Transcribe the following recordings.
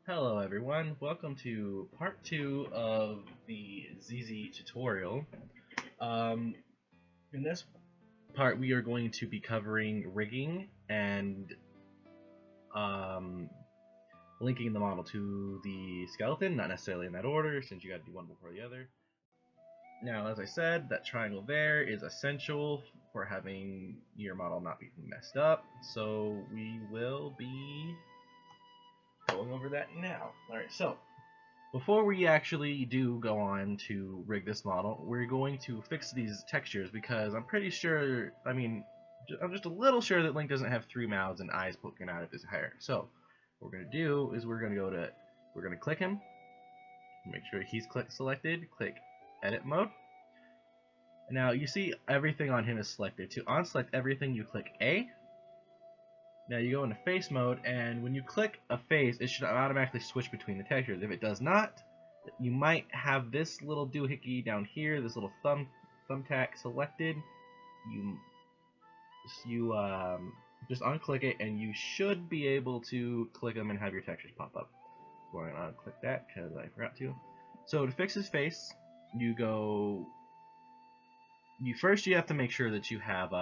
Hello everyone, welcome to part 2 of the ZZ tutorial. In this part we are going to be covering rigging and linking the model to the skeleton, not necessarily in that order since you got to do one before the other. Now as I said, that triangle there is essential for having your model not be messed up, so we will be going over that now. Alright, so before we actually do go on to rig this model, we're going to fix these textures because I'm pretty sure, I'm just a little sure that Link doesn't have 3 mouths and eyes poking out of his hair. So what we're going to do is we're going to click him, make sure he's selected, click edit mode. Now you see everything on him is selected. To unselect everything you click A. Now you go into face mode, and when you click a face, it should automatically switch between the textures. If it does not, you might have this little doohickey down here, this little thumbtack selected. You just unclick it, and you should be able to click them and have your textures pop up. So I'm gonna unclick that because I forgot to. So to fix his face, you first have to make sure that you have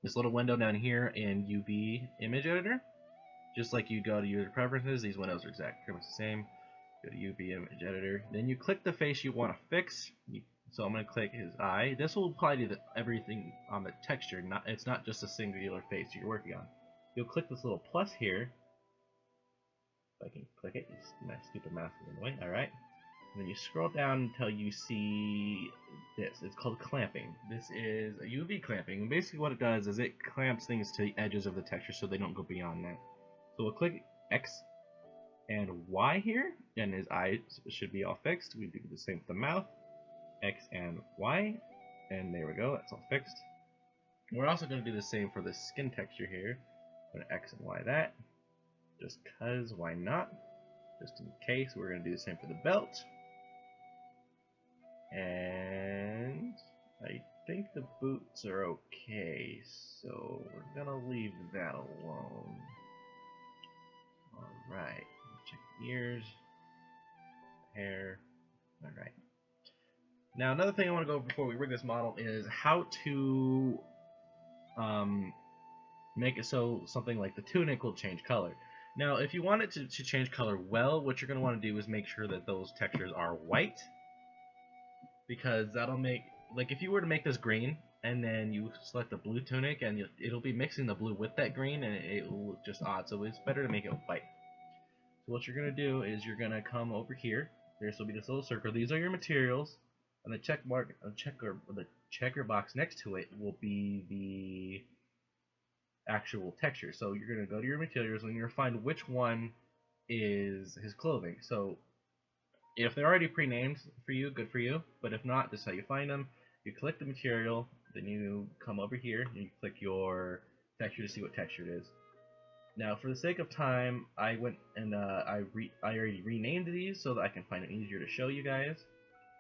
this little window down here in UV image editor. Just like you go to user preferences, these windows are exactly pretty much the same. Go to UV image editor. Then you click the face you want to fix. So I'm going to click his eye. This will apply to everything on the texture. It's not just a singular face you're working on. You'll click this little plus here. If I can click it, my stupid mouse is in the way. Alright. And then you scroll down until you see this. It's called clamping. This is a UV clamping. And basically what it does is it clamps things to the edges of the texture so they don't go beyond that. So we'll click X and Y here, and his eyes should be all fixed. We do the same with the mouth. X and Y, and there we go, that's all fixed. We're also going to do the same for the skin texture here. I'm going to X and Y that, just cause, why not? Just in case, we're going to do the same for the belt. And I think the boots are okay, so we're going to leave that alone. Alright, check the ears, hair, alright. Now another thing I want to go over before we rig this model is how to make it so something like the tunic will change color. Now if you want it to change color well, what you're going to want to do is make sure that those textures are white, because that'll make, like if you were to make this green and then you select the blue tunic, and it'll be mixing the blue with that green and it will look just odd, so it's better to make it white. So what you're going to do is you're going to come over here. This will be this little circle. These are your materials, and the the checker box next to it will be the actual texture. So you're going to go to your materials and you're going to find which one is his clothing. So if they're already pre-named for you, good for you. But if not, this is how you find them. You click the material, then you come over here and you click your texture to see what texture it is. Now, for the sake of time, I went and I already renamed these so that I can find it easier to show you guys.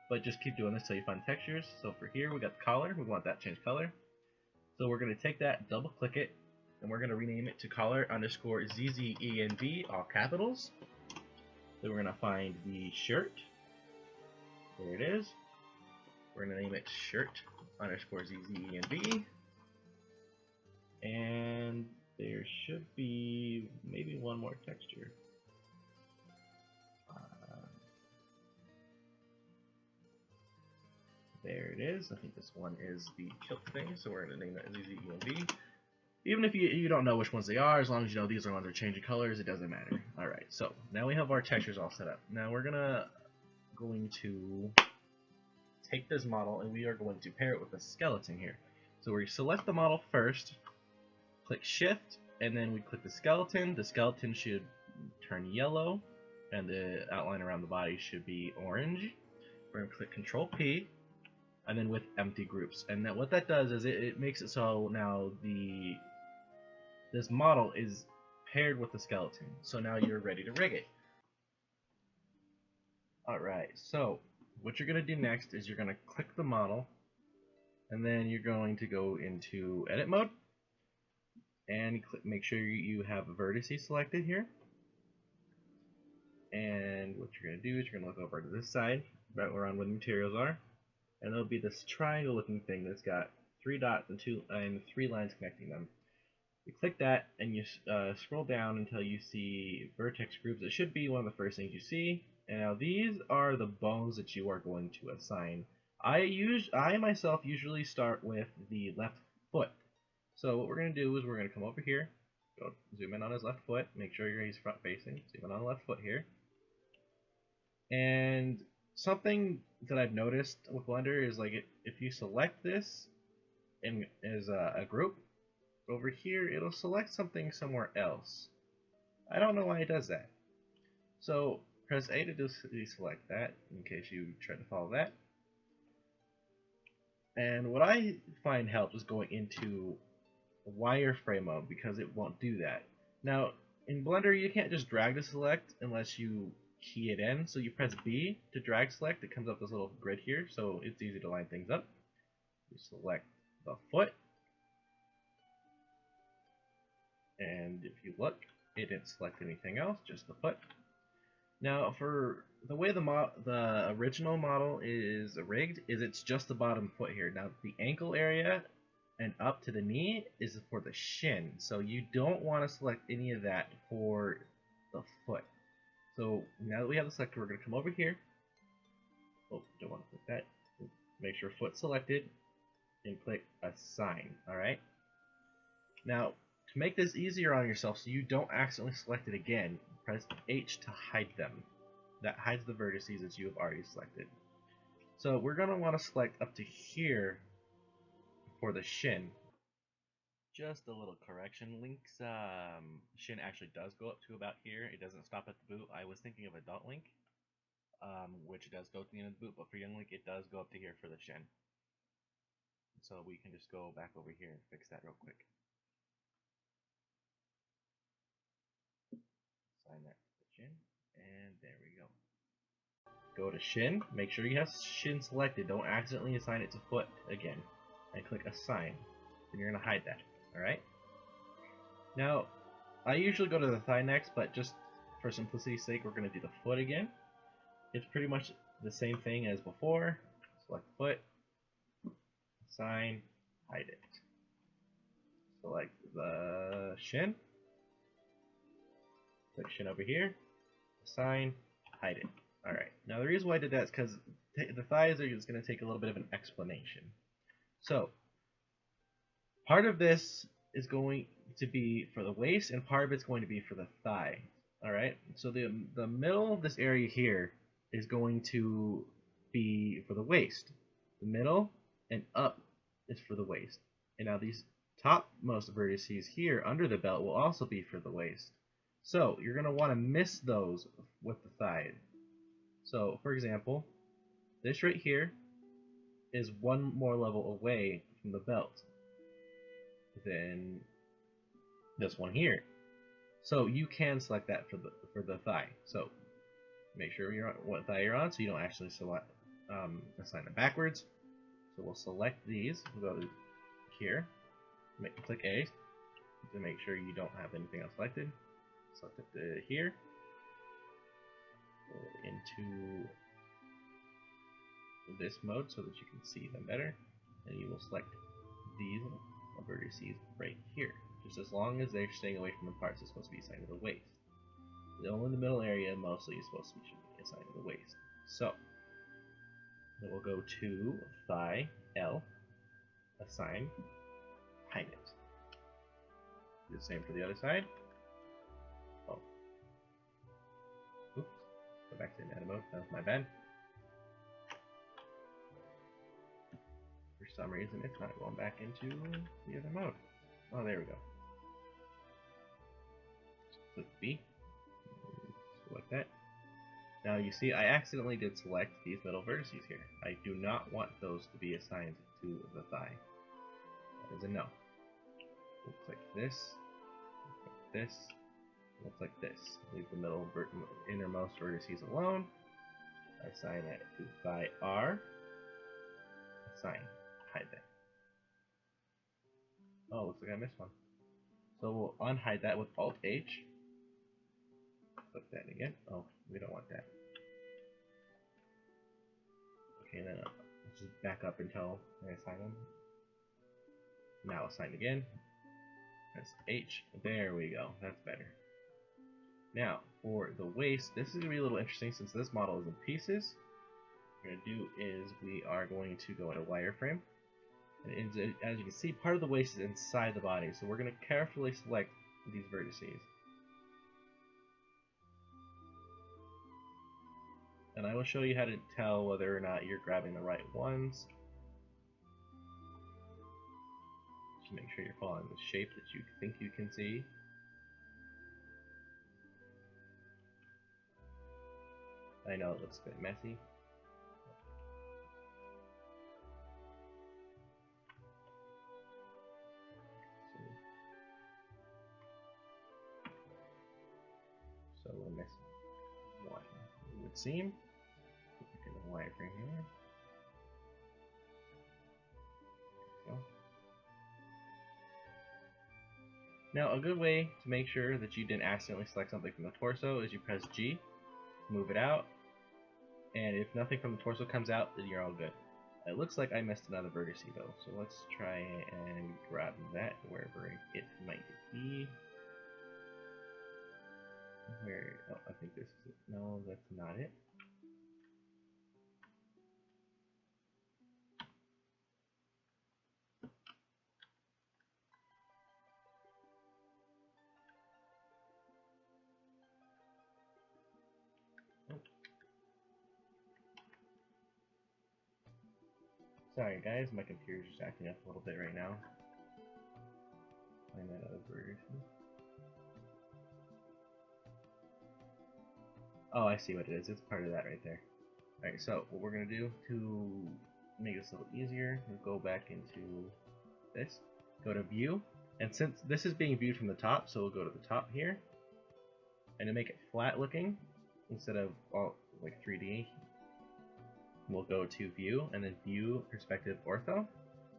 But just keep doing this until you find textures. So for here, we got the collar. We want that to change color. So we're going to take that, double click it, and we're going to rename it to collar underscore ZZENV, all capitals. Then we're going to find the shirt. There it is. We're going to name it shirt underscore ZZENV. And there should be maybe one more texture. There it is. I think this one is the kilt thing, so we're going to name that ZZENV. Even if you don't know which ones they are, as long as you know these are ones that are changing colors, it doesn't matter. Alright, so now we have our textures all set up. Now we're going to take this model and we are going to pair it with a skeleton here. So we select the model first, click shift, and then we click the skeleton. The skeleton should turn yellow, and the outline around the body should be orange. We're going to click Control P, and then with empty groups. And what that does is it makes it so now this model is paired with the skeleton. So now you're ready to rig it. Alright, so what you're going to do next is you're going to click the model, and then you're going to go into edit mode, and make sure you have vertices selected here. And what you're going to do is you're going to look over to this side, right around where the materials are, and there'll be this triangle looking thing that's got 3 dots and 3 lines connecting them. You click that and you scroll down until you see vertex groups. It should be one of the first things you see. And now these are the bones that you are going to assign. I myself usually start with the left foot. So what we're going to do is we're going to come over here, go zoom in on his left foot, make sure he's front facing, zoom in on the left foot here. And something that I've noticed with Blender is like if you select this as a group, over here it'll select something somewhere else. I don't know why it does that. So press A to deselect that in case you try to follow that. And what I find helps is going into wireframe mode because it won't do that. Now in Blender you can't just drag to select unless you key it in. So you press B to drag select. It comes up this little grid here, so it's easy to line things up. You select the foot. And if you look, it didn't select anything else, just the foot. Now, for the way the original model is rigged, is it's just the bottom foot here. Now, the ankle area and up to the knee is for the shin, so you don't want to select any of that for the foot. So now that we have the selector, we're going to come over here. Oh, don't want to click that. Make sure foot selected and click assign. All right. Now, to make this easier on yourself so you don't accidentally select it again, press H to hide them. That hides the vertices that you have already selected. So we're going to want to select up to here for the shin. Just a little correction, Link's shin actually does go up to about here. It doesn't stop at the boot. I was thinking of adult Link, which does go to the end of the boot, but for young Link it does go up to here for the shin. So we can just go back over here and fix that real quick. Assign that to the shin, and there we go. Go to shin, make sure you have shin selected, don't accidentally assign it to foot again, and click assign, and you're going to hide that, alright? Now, I usually go to the thigh next, but just for simplicity's sake, we're going to do the foot again. It's pretty much the same thing as before. Select foot, assign, hide it. Select the shin. Click shin over here, assign, hide it. Alright, now the reason why I did that is because the thighs are just going to take a little bit of an explanation. So, part of this is going to be for the waist, and part of it's going to be for the thigh. Alright, so the middle of this area here is going to be for the waist. The middle and up is for the waist. And now these topmost vertices here under the belt will also be for the waist. So you're going to want to miss those with the thigh. So for example, this right here is one more level away from the belt than this one here. So you can select that for the thigh. So make sure you're on what thigh you're on, so you don't actually select assign it backwards. So we'll select these. We'll go to here, click A to make sure you don't have anything else selected. Select it to here, go into this mode so that you can see them better, and you will select these vertices right here, just as long as they're staying away from the parts that's supposed to be assigned to the waist. Only the middle area mostly is supposed to be assigned to the waist. So then we'll go to thigh, L, assign, hide it. Do the same for the other side. Oh. Oops. Go back to the edit mode. That was my bad. For some reason, it's not going back into the other mode. Oh, there we go. Click B. Select that. Now you see, I accidentally did select these middle vertices here. I do not want those to be assigned to the thigh. That is a no. We'll click this. Click this. We'll click this. Leave the middle innermost vertices alone. Assign that to thigh R. Assign. Hide that. Oh, looks like I missed one. So we'll unhide that with Alt H. click that again. Oh, we don't want that. Okay, then let's just back up until I assign them. Now assign again. That's H. There we go. That's better. Now, for the waist, this is going to be a little interesting since this model is in pieces. What we're going to do is we are going to go into wireframe. And as you can see, part of the waist is inside the body, so we're going to carefully select these vertices. And I will show you how to tell whether or not you're grabbing the right ones. Just make sure you're following the shape that you think you can see. I know it looks a bit messy. So we'll miss one. It would seem. Get the wireframe here. There we go. Now, a good way to make sure that you didn't accidentally select something from the torso is you press G, move it out, and if nothing from the torso comes out, then you're all good. It looks like I missed another vertex though, so let's try and grab that wherever it might be. Where? Oh, I think this is it. No, that's not it. Sorry guys, my computer's just acting up a little bit right now. Find that other version. Oh, I see what it is. It's part of that right there. Alright, so what we're going to do to make this a little easier, we'll go back into this, go to view, and since this is being viewed from the top, so we'll go to the top here, and to make it flat looking, instead of all like 3D, we'll go to view, and then view perspective ortho,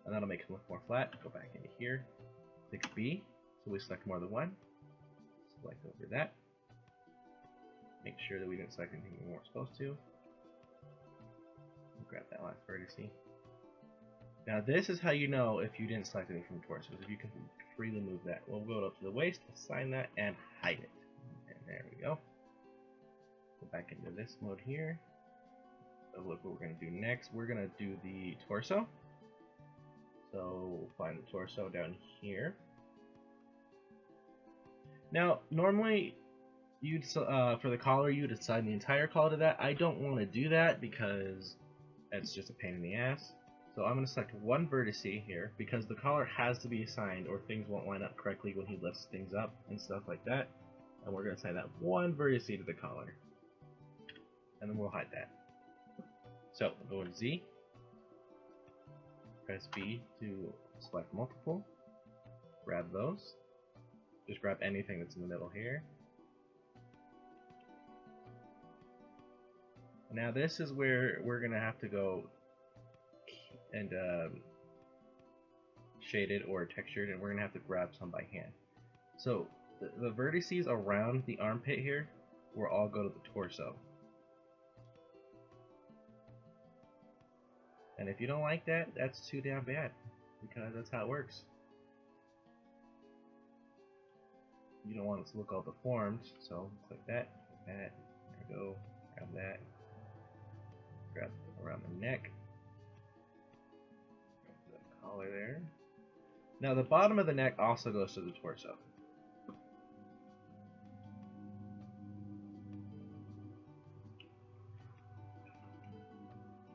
and that'll make it look more flat. Go back into here, click B, so we select more than one, select over that, make sure that we didn't select anything we weren't supposed to. We'll grab that last vertex. Now this is how you know if you didn't select anything from torso, if you can freely move that. We'll go up to the waist, assign that, and hide it. And there we go. Go back into this mode here. So look what we're going to do next. We're going to do the torso. So find the torso down here. Now normally you'd for the collar you'd assign the entire collar to that. I don't want to do that because it's just a pain in the ass. So I'm going to select one vertex here because the collar has to be assigned or things won't line up correctly when he lifts things up and stuff like that. And we're going to assign that one vertex to the collar. And then we'll hide that. So we'll go to Z, press B to select multiple, grab those, just grab anything that's in the middle here. Now this is where we're going to have to go and shaded or textured, and we're going to have to grab some by hand. So the vertices around the armpit here will all go to the torso. And if you don't like that, that's too damn bad, because that's how it works. You don't want it to look all deformed, so click that, there we go, grab that, grab around the neck, grab the collar there. Now the bottom of the neck also goes to the torso.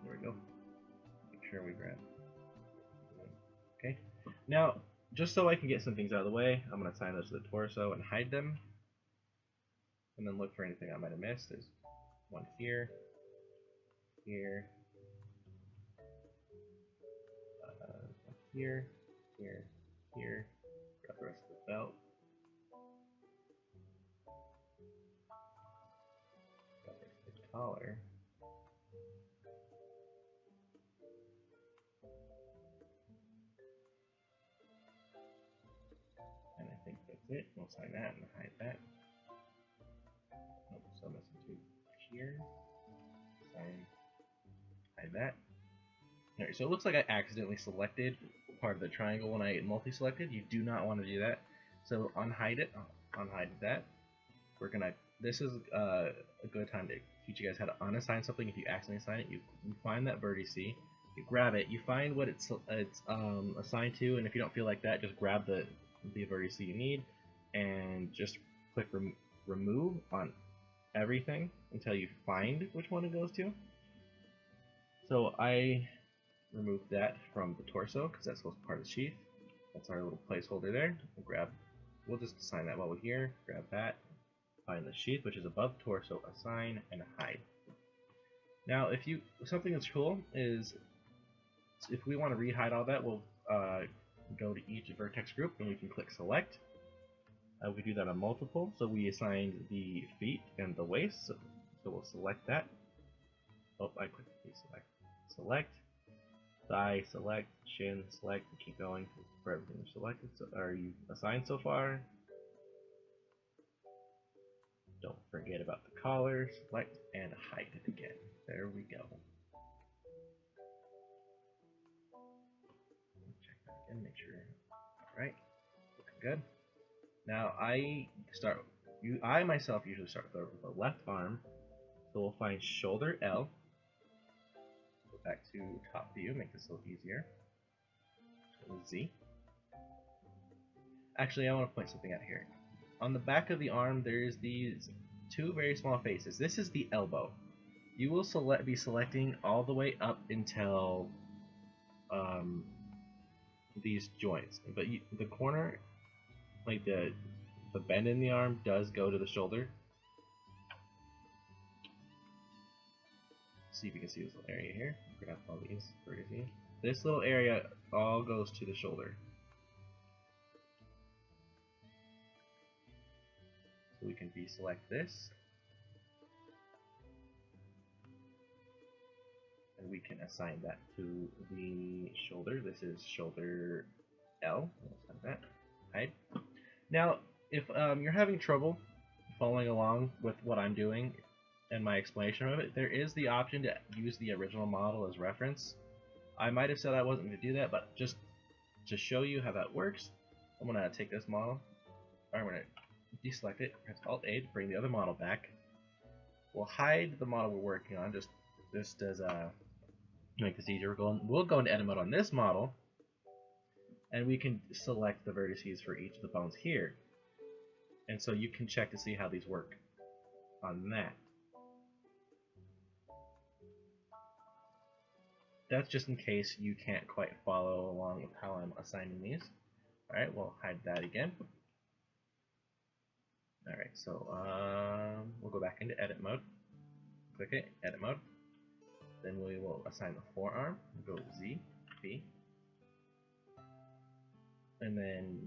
There we go. Sure we grab. Okay. Now, just so I can get some things out of the way, I'm going to assign those to the torso and hide them. And then look for anything I might have missed. There's one here, here, one here, here, here. Grab the rest of the belt. Grab the rest of the collar. And I think that's it. We'll sign that and hide that. Nope, here. Hide that. Alright, so it looks like I accidentally selected part of the triangle when I multi-selected. You do not want to do that. So unhide it. Unhide that. This is a good time to teach you guys how to unassign something. If you accidentally assign it, you find that vertex, you grab it, you find what it's assigned to, and if you don't feel like that, just grab the vertex you need, and just click remove on everything until you find which one it goes to. So I removed that from the torso because that's supposed to be part of the sheath. That's our little placeholder there. We'll just assign that while we're here. Grab that. Find the sheath, which is above the torso, assign, and hide. Now, something that's cool is if we want to rehide all that, we'll go to each vertex group and we can click select. We do that on multiple, so we assigned the feet and the waist, so we'll select that. Oh, I clicked select. Select, thigh, select, shin, select, and keep going for everything you've selected. So, are you assigned so far? Don't forget about the collar, select, and hide it again. There we go. Check that again, make sure. Alright, looking good. Now I myself usually start with the left arm, so we'll find shoulder L. Go back to top view, make this a little easier. Z. Actually, I want to point something out here. On the back of the arm, there's these two very small faces. This is the elbow. You will be selecting all the way up until these joints, but the corner, like the bend in the arm, does go to the shoulder. See if you can see this little area here. Grab all these vertices. This little area all goes to the shoulder. So we can deselect this, and we can assign that to the shoulder. This is shoulder L. Let's have that. Hide. Now, if you're having trouble following along with what I'm doing and my explanation of it, there is the option to use the original model as reference. I might have said I wasn't going to do that, but just to show you how that works, I'm going to take this model, or I'm going to deselect it, press Alt-A to bring the other model back. We'll hide the model we're working on, just as make this easier. We'll go into edit mode on this model, and we can select the vertices for each of the bones here. And so you can check to see how these work on that. That's just in case you can't quite follow along with how I'm assigning these. Alright, we'll hide that again. Alright, so we'll go back into edit mode. Click it, edit mode. Then we will assign the forearm. We'll go Z, B. And then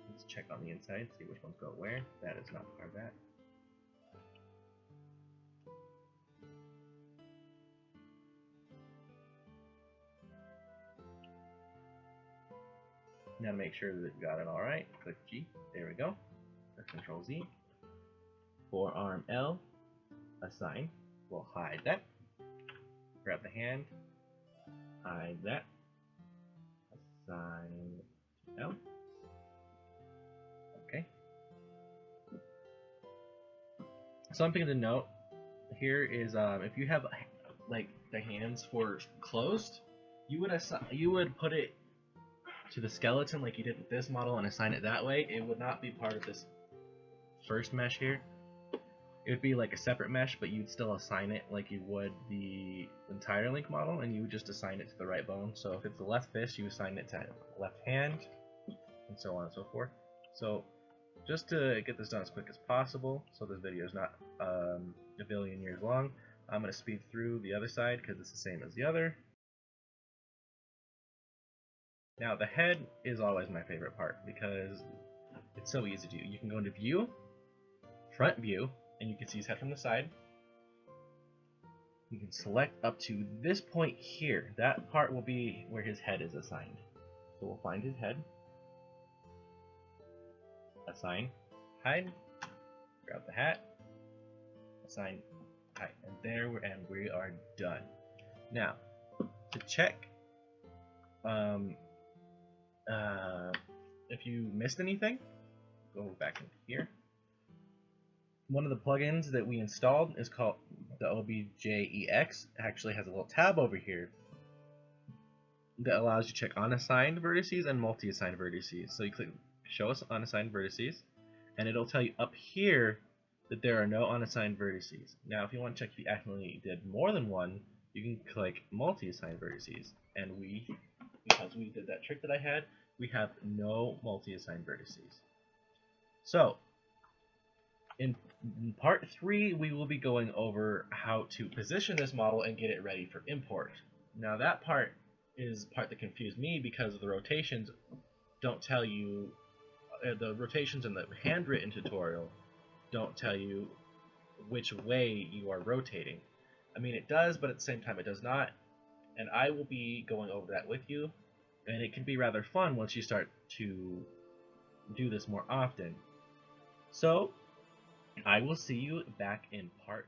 let's check on the inside, see which ones go where. That is not part of that. Now to make sure that you got it all right, click G. There we go. Press Control Z. Forearm L. Assign. We'll hide that. Grab the hand. Hide that. Assign L. Okay. Something to note here is if you have like the hands for closed, you would put it to the skeleton like you did with this model and assign it that way. It would not be part of this first mesh here. It would be like a separate mesh, but you'd still assign it like you would the entire link model, and you would just assign it to the right bone. So if it's the left fist, you assign it to left hand, and so on and so forth. So just to get this done as quick as possible, so this video is not a billion years long, I'm going to speed through the other side because it's the same as the other. Now the head is always my favorite part because it's so easy to do. You can go into view, front view, and you can see his head from the side. You can select up to this point here. That part will be where his head is assigned. So we'll find his head, assign, hide, grab the hat, assign, Alright, and there we are done. Now, to check if you missed anything, go back into here. One of the plugins that we installed is called the OBJEX. It actually has a little tab over here that allows you to check unassigned vertices and multi-assigned vertices. So you click show us unassigned vertices, and it'll tell you up here that there are no unassigned vertices. Now if you want to check if you accidentally did more than one, you can click multi-assigned vertices, and because we did that trick that I had, we have no multi-assigned vertices. So in part 3 we will be going over how to position this model and get it ready for import. Now that part is the part that confused me because the rotations don't tell you, the rotations in the handwritten tutorial don't tell you which way you are rotating. I mean it does, but at the same time it does not, and I will be going over that with you, and it can be rather fun once you start to do this more often. So I will see you back in part